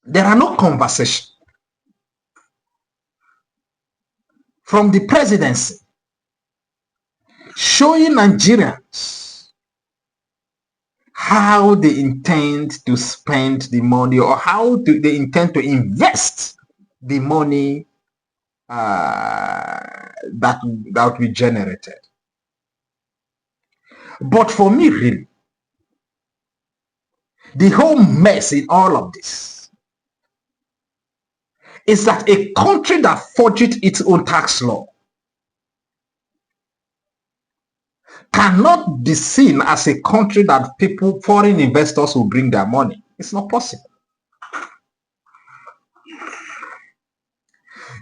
There are no conversations from the presidency showing Nigerians how they intend to spend the money or how they intend to invest the money that we generated. But for me, really, the whole mess in all of this is that a country that forged its own tax law cannot be seen as a country that foreign investors will bring their money. It's not possible.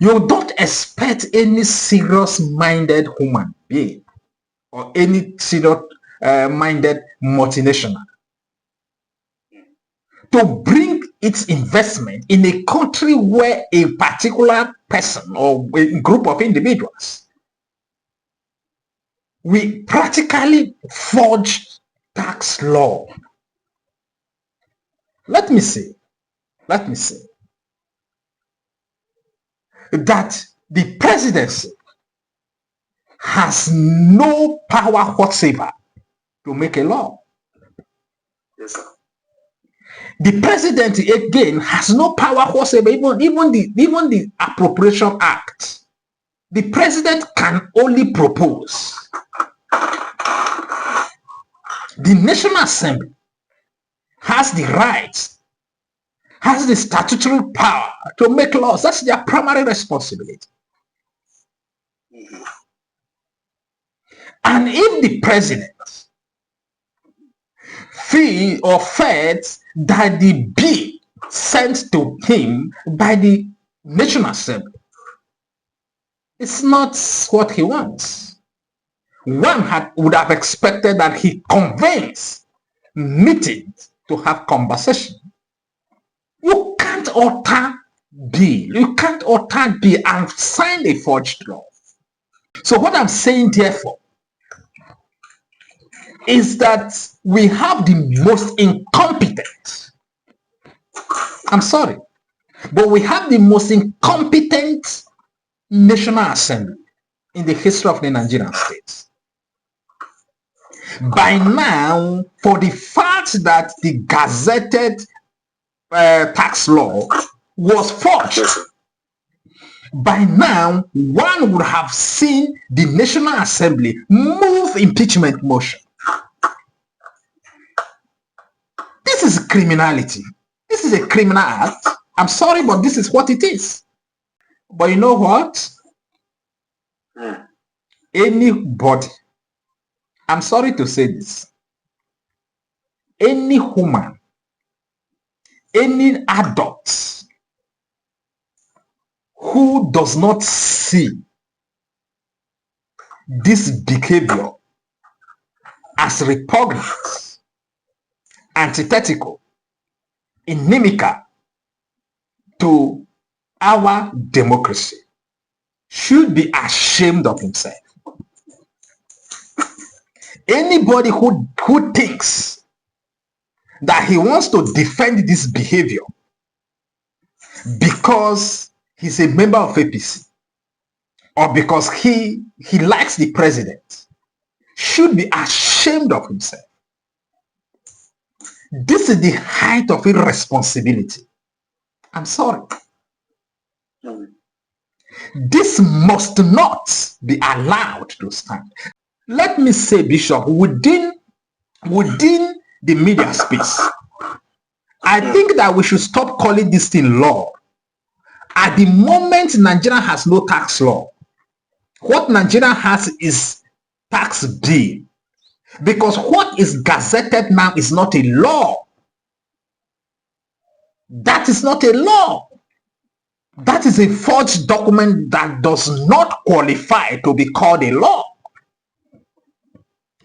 You don't expect any serious-minded human being or any serious-minded multinational to bring its investment in a country where a particular person or a group of individuals we practically forge tax law. Let me say that the presidency has no power whatsoever to make a law. Yes, sir. The president again has no power whatsoever, even the Appropriation Act. The president can only propose. The National Assembly has the rights, has the statutory power to make laws. That's their primary responsibility. And if the president feel or felt that the bill sent to him by the National Assembly it's not what he wants, one would have expected that he convenes meetings to have conversation. You can't alter bill. You can't alter bill and sign a forged law. So what I'm saying, therefore, is that we have the most incompetent, I'm sorry, but we have the most incompetent National Assembly in the history of the Nigerian states. By now, for the fact that the gazetted tax law was forged, by now one would have seen the National Assembly move impeachment motion. This is criminality. This is a criminal act. I'm sorry, but this is what it is. But you know what? Anybody, I'm sorry to say this, any human, any adult who does not see this behavior as repugnant, antithetical, inimical to our democracy should be ashamed of himself. Anybody who thinks that he wants to defend this behavior because he's a member of APC or because he likes the president should be ashamed of himself. This is the height of irresponsibility. I'm sorry. This must not be allowed to stand. Let me say, Bishop, within the media space, I think that we should stop calling this thing law. At the moment, Nigeria has no tax law. What Nigeria has is tax bill. Because what is gazetted now is not a law. That is not a law. That is a forged document that does not qualify to be called a law.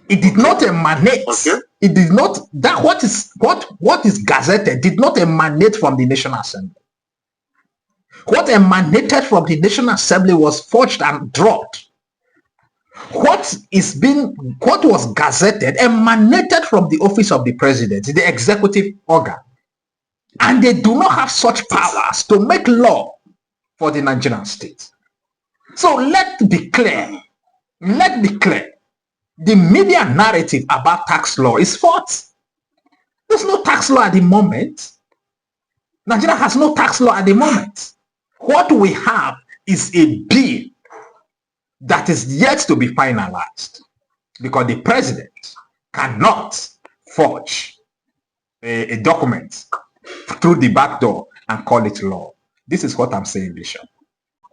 It did not emanate. Okay. It did not. That what is gazetted did not emanate from the National Assembly. What emanated from the National Assembly was forged and dropped. What was gazetted emanated from the office of the president, the executive organ. And they do not have such powers to make law for the Nigerian state. So let's be clear. Let's be clear. The media narrative about tax law is false. There's no tax law at the moment. Nigeria has no tax law at the moment. What we have is a bill that is yet to be finalized because the president cannot forge a document through the back door and call it law. This is what I'm saying, Bishop.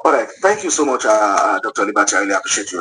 All right. Thank you so much, Dr. Liberty. I really appreciate you.